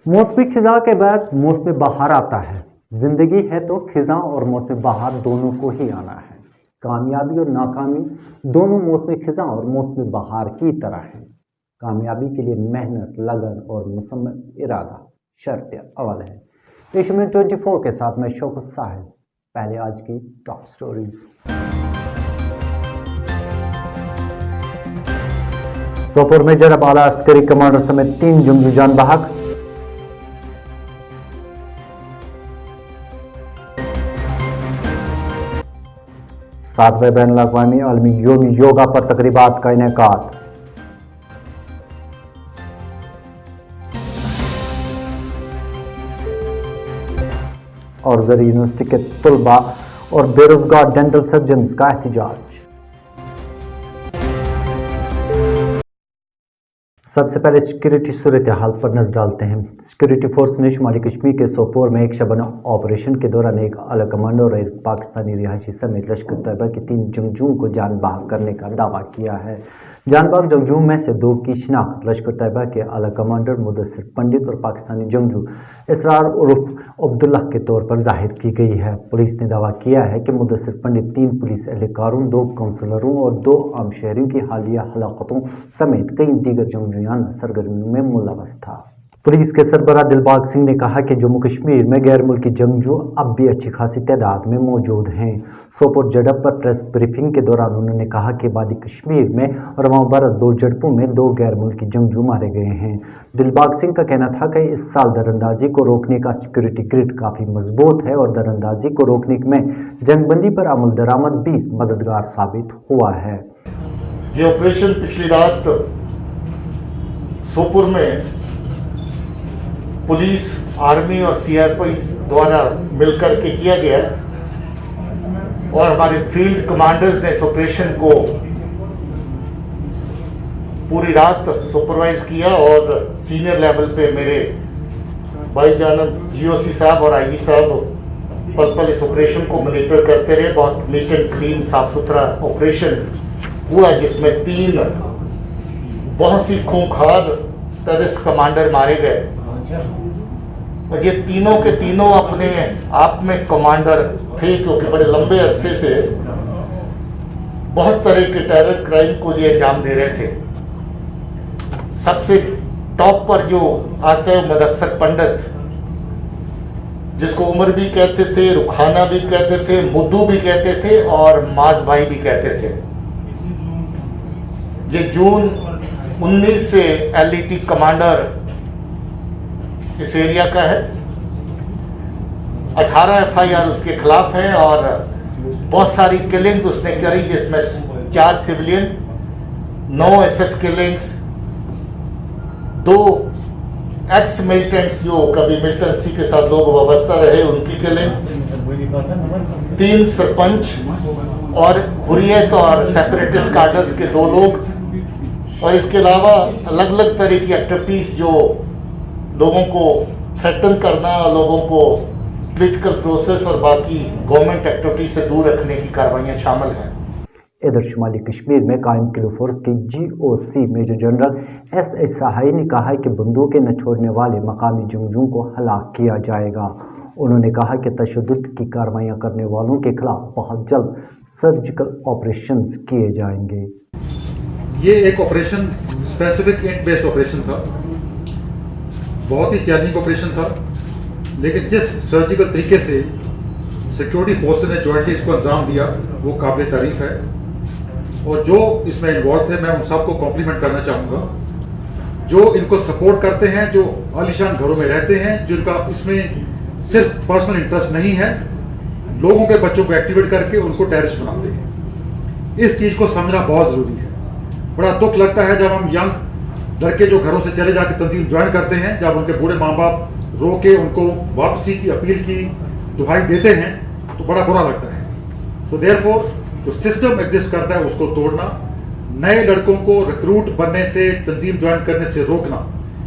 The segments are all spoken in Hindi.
मौसमी खिज़ां के बाद मौसमी बहार आता है। जिंदगी है तो खिज़ां और मौसमी बहार दोनों को ही आना है। कामयाबी और नाकामी दोनों मौसमी खिज़ां और मौसमी बहार की तरह हैं। कामयाबी के लिए मेहनत, लगन और मुसम्मम इरादा शर्त अव्वल है। एशिया में 24 के साथ मैं शौकत साहिल। पहले आज की टॉप स्टोरीज। सोपोर में जनाब आला अस्करी कमांडर समेत 3 जंगजू जान बहक। सातवें बैनुल-अक़वामी आलमी योम योगा पर तकरीबात का इनेकाद। और ज़री यूनिवर्सिटी के तुलबा और बेरोजगार डेंटल सर्जन्स का एहतजाज। सबसे पहले सिक्योरिटी सूरत हाल पर नजर डालते हैं। सिक्योरिटी फोर्स ने शुमाली कश्मीर के सोपोर में एक शबाना ऑपरेशन के दौरान एक आला कमांडो और एक पाकिस्तानी रिहायशी समेत लश्कर तैयबा के 3 जंगजुओं को जान बहक करने का दावा किया है। जान बहक जंगजुओं में से 2 की शिनाख्त लश्कर तैयबा के आला कमांडर मुदस्सिर पंडित और पाकिस्तानी जंगजू इसरार उर्फ अब्दुल्ला के तौर पर जाहिर की गई है। पुलिस ने दावा किया है कि मुदस्सिर पंडित 3 पुलिस एहलकारों, 2 काउंसलरों और 2 आम शहरियों की हालिया हलाकतों समेत कई दीगर जंगजुआना सरगर्मियों में मुलव्वस था। पुलिस के सरबराह दिलबाग सिंह ने कहा कि जम्मू कश्मीर में गैर मुल्की जंगजू अब भी अच्छी खासी तादाद में मौजूद हैं। सोपोर झड़प पर प्रेस ब्रीफिंग के दौरान उन्होंने कहा कि वादी कश्मीर में रवां 2 झड़पों में 2 गैर मुल्की जंगजू मारे गए हैं। दिलबाग सिंह का कहना था कि इस साल दरअंदाजी को रोकने का सिक्योरिटी ग्रिड काफ़ी मजबूत है और दरअंदाजी को रोकने में जंगबंदी पर अमल दरामद भी मददगार साबित हुआ है। ये ऑपरेशन पिछली रात सोपोर में पुलिस, आर्मी और सीआरपीएफ द्वारा मिलकर के किया गया और हमारे फील्ड कमांडर्स ने इस ऑपरेशन को पूरी रात सुपरवाइज किया और सीनियर लेवल पे मेरे भाईजान जीओसी साहब और आईजी साहब पल इस ऑपरेशन को मॉनिटर करते रहे। बहुत नीट एंड क्लीन, साफ सुथरा ऑपरेशन हुआ जिसमें 3 बहुत ही खूंखार टेररिस्ट कमांडर मारे गए और ये तीनों के तीनों अपने आप में कमांडर थे, क्योंकि बड़े लंबे अरसे से बहुत तरह के टेरर क्राइम को ये अंजाम दे रहे थे। सबसे टॉप पर जो आते हैं मुदस्सिर पंडित, जिसको उमर भी कहते थे, रुखाना भी कहते थे, मुद्दू भी कहते थे और माज भाई भी कहते थे। ये जून 19 से एलईटी कमांडर इस एरिया का है। 18 एफआईआर उसके खिलाफ है और बहुत सारी किलिंग्स उसने करी, जिसमें 4 civilian, 9 SF killings, 2 x militants जो कभी मिलिटेंसी के साथ लोग वाबस्ता रहे उनकी किलिंग, 3 सरपंच और हुर्रियत और सेपरेटिस्ट कार्डर्स के 2 लोग, और इसके अलावा अलग अलग तरह की एक्टिविटीज़ जो लोगों को थ्रेटन करना, लोगों को पॉलिटिकल प्रोसेस और बाकी गवर्नमेंट एक्टिविटी से दूर रखने की कार्रवाइयाँ शामिल हैं। इधर शुमाली कश्मीर में कायम किलो फोर्स के जीओसी मेजर जनरल एस सहाय ने कहा है कि बंदूकें न छोड़ने वाले मकामी जंगजुओं को हलाक किया जाएगा। उन्होंने कहा कि तशद्दुद की कार्रवाइयाँ करने वालों के खिलाफ बहुत जल्द सर्जिकल ऑपरेशंस किए जाएंगे। ये एक operation specific int based operation था, बहुत ही चैलेंजिंग ऑपरेशन था, लेकिन जिस सर्जिकल तरीके से सिक्योरिटी फोर्सेस ने जॉइंटली इसको अंजाम दिया वो काबिल तारीफ है। और जो इसमें इन्वॉल्व थे मैं उन सबको कॉम्प्लीमेंट करना चाहूँगा, जो इनको सपोर्ट करते हैं, जो आलीशान घरों में रहते हैं, जिनका इसमें सिर्फ पर्सनल इंटरेस्ट नहीं है, लोगों के बच्चों को एक्टिवेट करके उनको टेररिस्ट बनाते हैं। इस चीज़ को समझना बहुत ज़रूरी है। बड़ा दुख लगता है जब हम यंग लड़के जो घरों से चले जाके तंजीम ज्वाइन करते हैं, जब उनके बूढ़े माँ बाप रो के उनको वापसी की अपील की दुहाई देते हैं तो बड़ा बुरा लगता है। तो देयरफॉर जो सिस्टम एग्जिस्ट करता है उसको तोड़ना, नए लड़कों को रिक्रूट बनने से, तंजीम ज्वाइन करने से रोकना,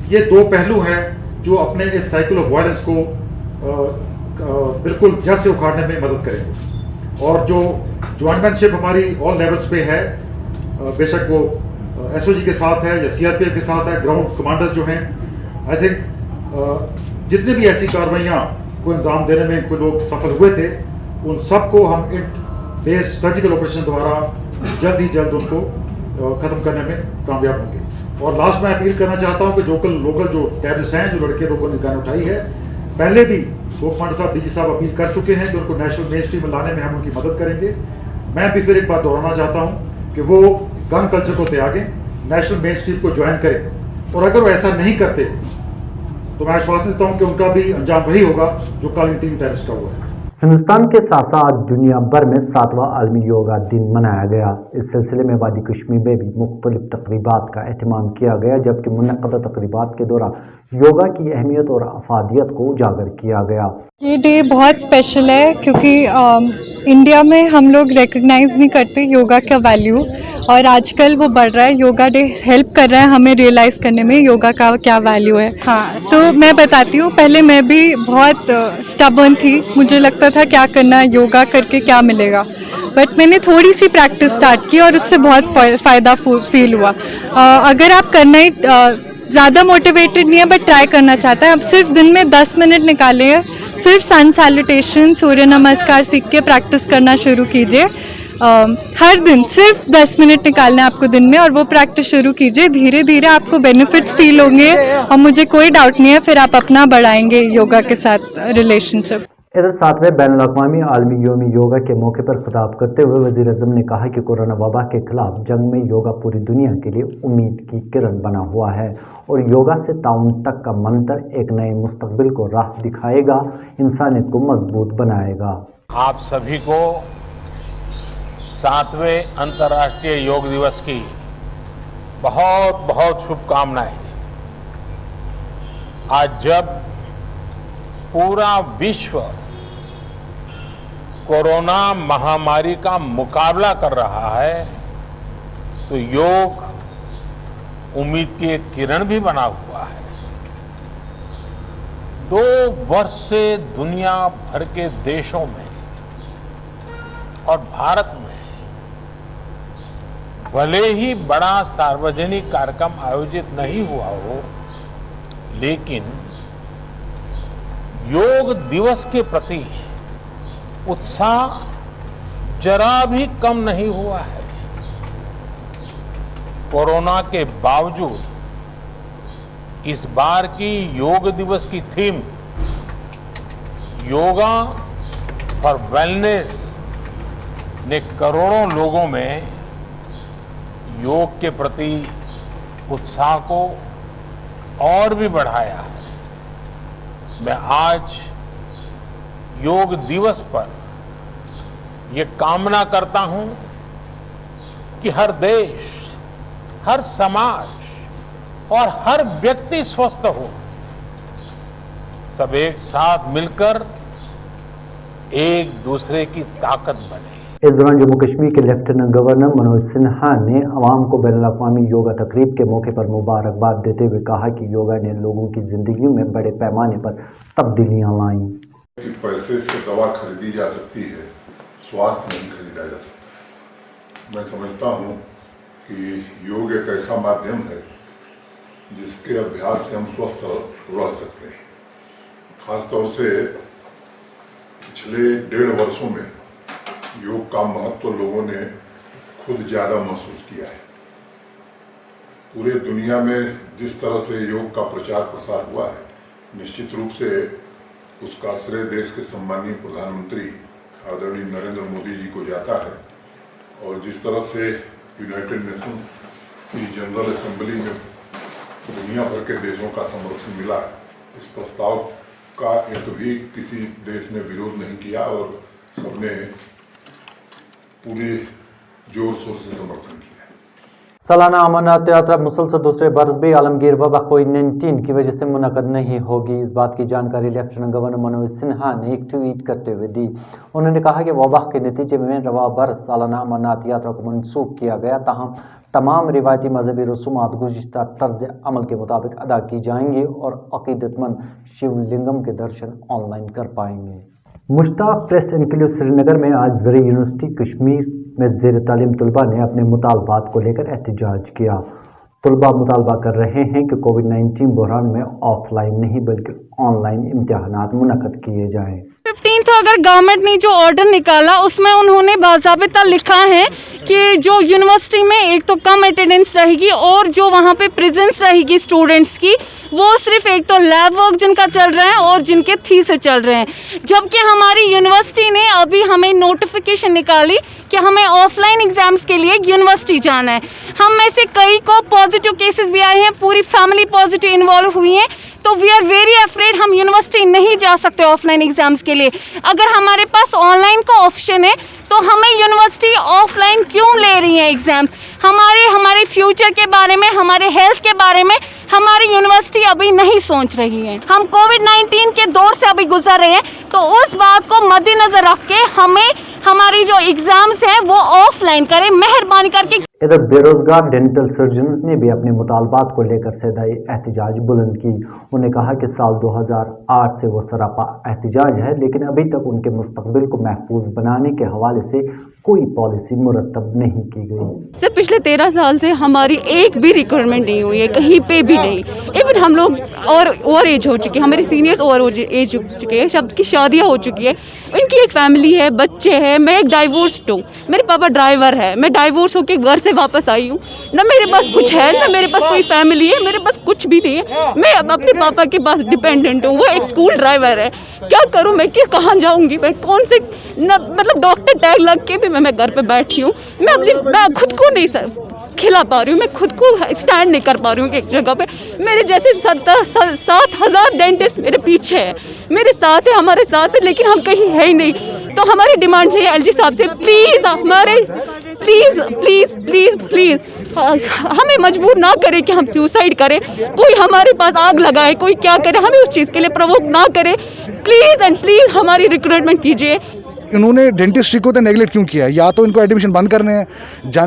ये 2 पहलू हैं जो अपने इस साइकिल ऑफ वायलेंस को बिल्कुल जड़ से उखाड़ने में मदद करेंगे। और जो ज्वाइनमैनशिप हमारी ऑल लेवल्स पे है, बेशक वो एसओजी के साथ है या सीआरपीएफ के साथ है, ग्राउंड कमांडर्स जो हैं, आई थिंक जितने भी ऐसी कार्रवाइयाँ को अंजाम देने में कोई लोग सफल हुए थे, उन सबको हम इंट बेस्ड सर्जिकल ऑपरेशन द्वारा जल्द ही जल्द उनको ख़त्म करने में कामयाब होंगे। और लास्ट में अपील करना चाहता हूँ कि लोकल जो टेररिस्ट हैं, जो लड़के लोगों ने गन उठाई है, पहले भी गोपमांडे साहब, डीजी साहब अपील कर चुके हैं कि उनको नेशनल मेन स्ट्रीम में लाने में हम उनकी मदद करेंगे। मैं भी फिर एक बात दोहराना चाहता हूँ कि वो गन कल्चर को त्यागें, नेशनल मेन स्ट्रीम को ज्वाइन करें, और अगर वो ऐसा नहीं करते तो मैं आश्वासन देता हूँ कि उनका भी अंजाम वही होगा जो कल इन 3 टेररिस्ट का हुआ है। हिंदुस्तान के साथ साथ दुनिया भर में 7वां आलमी योगा दिन मनाया गया। इस सिलसिले में वादी कश्मीर में भी मुख्तलिफ तकरीबात का एहतमाम किया गया, जबकि मुनक़दा तकरीबात के दौरान योगा की अहमियत और अफादियत को उजागर किया गया। ये डे बहुत स्पेशल है क्योंकि इंडिया में हम लोग रिकग्नाइज नहीं करते योगा का वैल्यू, और आजकल वो बढ़ रहा है। योगा डे हेल्प कर रहा है हमें रियलाइज़ करने में योगा का क्या वैल्यू है। हाँ, तो मैं बताती हूँ, पहले मैं भी बहुत स्टबर्न थी, मुझे लगता था क्या करना, योगा करके क्या मिलेगा, बट मैंने थोड़ी सी प्रैक्टिस स्टार्ट की और उससे बहुत फ़ायदा फील हुआ। अगर आप करना ही ज़्यादा मोटिवेटेड नहीं है बट ट्राई करना चाहता है, अब सिर्फ दिन में 10 मिनट निकालिए, सिर्फ सन सैल्यूटेशन, सूर्य नमस्कार सीख के प्रैक्टिस करना शुरू कीजिए। हर दिन सिर्फ 10 मिनट निकालना है आपको दिन में, और वो प्रैक्टिस शुरू कीजिए। धीरे धीरे आपको बेनिफिट्स फील होंगे और मुझे कोई डाउट नहीं है फिर आप अपना बढ़ाएंगे योगा के साथ रिलेशनशिप। इधर 7वें बैनुल-अक़वामी आलमी योम योगा के मौके पर खिताब करते हुए वज़ीर आज़म ने कहा कि कोरोना वबा के खिलाफ जंग में योगा पूरी दुनिया के लिए उम्मीद की किरण बना हुआ है, और योगा से ताउन तक का मंत्र एक नए मुस्तकबिल को राह दिखाएगा, इंसानियत को मजबूत बनाएगा। आप सभी को 7वें अंतर्राष्ट्रीय योग दिवस की बहुत बहुत शुभकामनाएं। आज जब पूरा विश्व कोरोना महामारी का मुकाबला कर रहा है, तो योग उम्मीद की एक किरण भी बना हुआ है। 2 वर्ष से दुनिया भर के देशों में और भारत में भले ही बड़ा सार्वजनिक कार्यक्रम आयोजित नहीं हुआ हो, लेकिन योग दिवस के प्रति उत्साह जरा भी कम नहीं हुआ है। कोरोना के बावजूद इस बार की योग दिवस की थीम योगा फॉर वेलनेस ने करोड़ों लोगों में योग के प्रति उत्साह को और भी बढ़ाया है। मैं आज योग दिवस पर ये कामना करता हूं कि हर देश, हर समाज और हर व्यक्ति स्वस्थ हो, सब एक साथ मिलकर एक दूसरे की ताकत बने। इस दौरान जम्मू कश्मीर के लेफ्टिनेंट गवर्नर मनोज सिन्हा ने अवाम को बैनुल-अक़वामी योगा तकरीब के मौके पर मुबारकबाद देते हुए कहा कि योगा ने लोगों की जिंदगी में बड़े पैमाने पर तब्दीलियां लाई। पैसे से दवा खरीदी जा सकती है, स्वास्थ्य नहीं खरीदा जा सकता। मैं समझता हूँ कि योग एक ऐसा माध्यम है जिसके अभ्यास से हम स्वस्थ रह सकते हैं। खासतौर से पिछले 1.5 वर्षों में योग का महत्व लोगों ने खुद ज्यादा महसूस किया है। पूरे दुनिया में जिस तरह से योग का प्रचार प्रसार हुआ है, निश्चित रूप से उसका श्रेय देश के सम्मानीय प्रधानमंत्री आदरणीय नरेंद्र मोदी जी को जाता है। और जिस तरह से यूनाइटेड नेशंस की जनरल असेंबली में दुनिया भर के देशों का समर्थन मिला, इस प्रस्ताव का एक भी किसी देश ने विरोध नहीं किया और सबने पूरे जोर शोर से समर्थन किया। सालाना अमरनाथ यात्रा मुसलसल दूसरे बरस भी आलमगीर वबा कोविड-19 की वजह से मुनक़द नहीं होगी। इस बात की जानकारी लेफ्टिनेंट गवर्नर मनोज सिन्हा ने एक ट्वीट करते हुए दी। उन्होंने कहा कि वबा के नतीजे में रवा बरस सालाना अमरनाथ यात्रा को मनसूख किया गया, ताहम तमाम रिवायती मजहबी रसूमात गुज़िश्ता तर्ज अमल के मुताबिक अदा की जाएंगी और अक़ीदतमंद शिवलिंगम के दर्शन ऑनलाइन कर पाएंगे। मुश्ताक प्रेस एनक्लेव श्रीनगर में आज ज़री यूनिवर्सिटी कश्मीर में ज़ेर तालीम तलबा ने अपने मुतालबात को लेकर एहतजाज किया। तलबा मुतालबा कर रहे हैं कि कोविड-19 बहरान में ऑफलाइन नहीं बल्कि ऑनलाइन इम्तिहानात मुनक़द किए जाएं। 15 अगर गवर्नमेंट ने जो ऑर्डर निकाला उसमें उन्होंने बाज़ाबिता लिखा है कि जो यूनिवर्सिटी में एक तो कम अटेंडेंस रहेगी और जो वहाँ पे प्रेजेंस रहेगी स्टूडेंट्स की वो सिर्फ एक तो लैब वर्क जिनका चल रहा है और जिनके थीसिस चल रहे हैं। जबकि हमारी यूनिवर्सिटी ने अभी हमें नोटिफिकेशन निकाली कि हमें ऑफलाइन एग्जाम्स के लिए यूनिवर्सिटी जाना है। हम में से कई को पॉजिटिव केसेस भी आए हैं, पूरी फैमिली पॉजिटिव इन्वॉल्व हुई है, तो वी आर वेरी अफ्रेड हम यूनिवर्सिटी नहीं जा सकते ऑफलाइन एग्जाम्स के लिए। अगर हमारे पास ऑनलाइन का ऑप्शन है तो हमें यूनिवर्सिटी ऑफलाइन क्यों ले रही है एग्जाम्स? हमारे फ्यूचर के बारे में, हमारे हेल्थ के बारे में हमारी यूनिवर्सिटी अभी नहीं सोच रही है। हम कोविड-19 के दौर से अभी गुजर रहे हैं, तो उस बात को मद्देनजर रख के हमें हमारी जो एग्जाम्स हैं वो ऑफलाइन करें, मेहरबानी करके। इधर बेरोजगार डेंटल सर्जन्स ने भी अपने मुतालबात को लेकर सदाई एहतजाज बुलंद की। उन्होंने कहा कि साल 2008 से वो सरापा एहतजाज है, लेकिन अभी तक उनके मुस्तकबिल को महफूज बनाने के हवाले से कोई पॉलिसी मुरतब नहीं की गई। सर पिछले 13 साल से हमारी एक भी रिक्रूटमेंट नहीं हुई है, कहीं पे भी नहीं। इवन हम लोग और एज हो चुके हैं, हमारे सीनियर्स और एज हो चुके हैं, सबकी शादियाँ हो चुकी है, उनकी एक फैमिली है, बच्चे हैं। मैं एक डाइवोर्स्ड हूँ, मेरे पापा ड्राइवर है, मैं डाइवोर्स होकर घर से वापस आई हूँ। ना मेरे पास कुछ है, ना मेरे पास कोई फैमिली है, मेरे पास कुछ भी नहीं है। मैं अब अपने पापा के पास डिपेंडेंट हूँ, वो एक स्कूल ड्राइवर है। क्या करूँ मैं, कहाँ जाऊँगी मैं, कौन से मतलब डॉक्टर टैग लग के भी मैं घर पे बैठी हूँ। मैं खुद को नहीं खिला पा रही हूँ, मैं खुद को स्टैंड नहीं कर पा रही हूँ एक जगह पे। मेरे जैसे 7,000 डेंटिस्ट मेरे पीछे है, मेरे साथ है, हमारे साथ है, लेकिन हम कहीं है ही नहीं। तो हमारी डिमांड है एलजी साहब से, प्लीज हमारे प्लीज हमें मजबूर ना करे कि हम सुसाइड करें, कोई हमारे पास आग लगाए, कोई क्या करे, हमें उस चीज़ के लिए प्रवोक ना करे। प्लीज एंड प्लीज हमारी रिक्रूटमेंट कीजिए। इन्होंने डेंटिस्ट्री को तो नेगलेक्ट क्यों किया है? या तो इनको एडमिशन बंद करने हैं।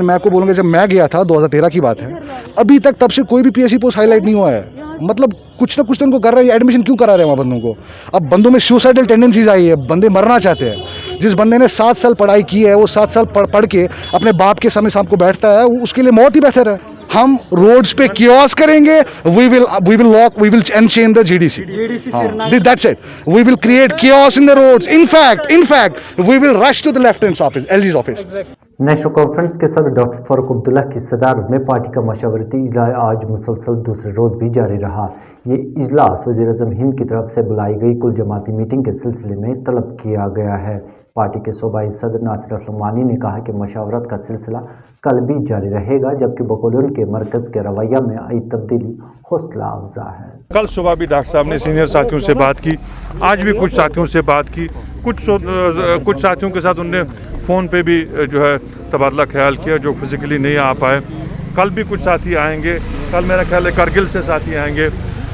मैं आपको बोलूँगा, जब मैं गया था 2013 की बात है, अभी तक तब से कोई भी पीएससी पोस्ट हाईलाइट नहीं हुआ है। मतलब कुछ ना कुछ तो इनको कर रहे हैं, एडमिशन क्यों करा रहे हैं वहाँ बंदों को? अब बंदों में सुसाइडल टेंडेंसीज आई है, बंदे मरना चाहते हैं। जिस बंदे ने 7 साल पढ़ाई की है, वो 7 साल पढ़ के अपने बाप के सामने शाम को बैठता है, उसके लिए मौत ही बेहतर है। हम रोड्स पे कियोस्क करेंगे, we will unchain the GDC, that's it. We will create kiosk in the roads. In fact we will rush to the lieutenant's office, LG's office. National conference के सदर डॉक्टर फारूक अब्दुल्ला की सदारत में पार्टी का मशावरती इजलास आज मुसलसल दूसरे रोज भी जारी रहा। ये इजलास वज़ीर-ए-आज़म हिंद की तरफ से बुलाई गई कुल जमाती मीटिंग के सिलसिले में तलब किया गया है। पार्टी के सूबाई सदर नासिर असलम वानी ने कहा कि मशावरत का सिलसिला कल भी जारी रहेगा, जबकि बकौल उनके मरकज़ के रवैया में आई तब्दीली हौसला अफजा है। कल सुबह भी डॉक्टर साहब ने सीनियर साथियों से बात की, आज भी कुछ साथियों से बात की, कुछ साथियों के साथ उनने फ़ोन पे भी जो है तबादला ख्याल किया, जो फिज़िकली नहीं आ पाए। कल भी कुछ साथी आएंगे, कल मेरा ख्याल है करगिल से साथी आएंगे,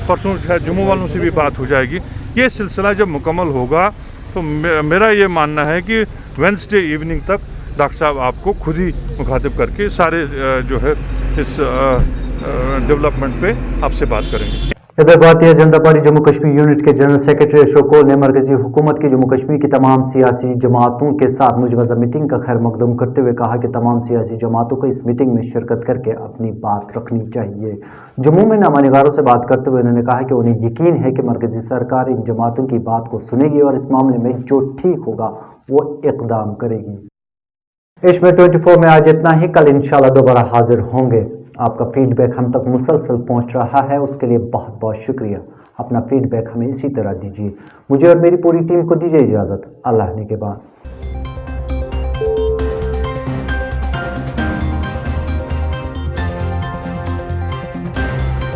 परसों जो है जम्मू वालों से भी बात हो जाएगी। ये सिलसिला जब मुकम्मल होगा तो मेरा ये मानना है कि वेडनेसडे इवनिंग तक डॉक्टर साहब आपको खुद ही मुखातिब करके सारे जो है इस डेवलपमेंट पे आपसे बात करेंगे। इधर भारतीय जनता पार्टी जम्मू कश्मीर यूनिट के जनरल सेक्रेटरी अशोक कौल ने मरकजी हुकूमत की जम्मू कश्मीर की तमाम सियासी जमातों के साथ मुजवजा मीटिंग का खैर मकदम करते हुए कहा कि तमाम सियासी जमातों को इस मीटिंग में शिरकत करके अपनी बात रखनी चाहिए। जम्मू में नामानिगारों से बात करते हुए उन्होंने कहा कि उन्हें यकीन है कि मरकजी सरकार इन जमातों की बात को सुनेगी और इस मामले में जो ठीक होगा वो इकदाम करेगी। इसमें 24 में आज इतना ही। कल इंशाल्लाह दोबारा हाजिर होंगे। आपका फीडबैक हम तक मुसलसल पहुंच रहा है, उसके लिए बहुत बहुत शुक्रिया। अपना फीडबैक हमें इसी तरह दीजिए। मुझे और मेरी पूरी टीम को दीजिए इजाज़त। अल्लाह ने के बाद।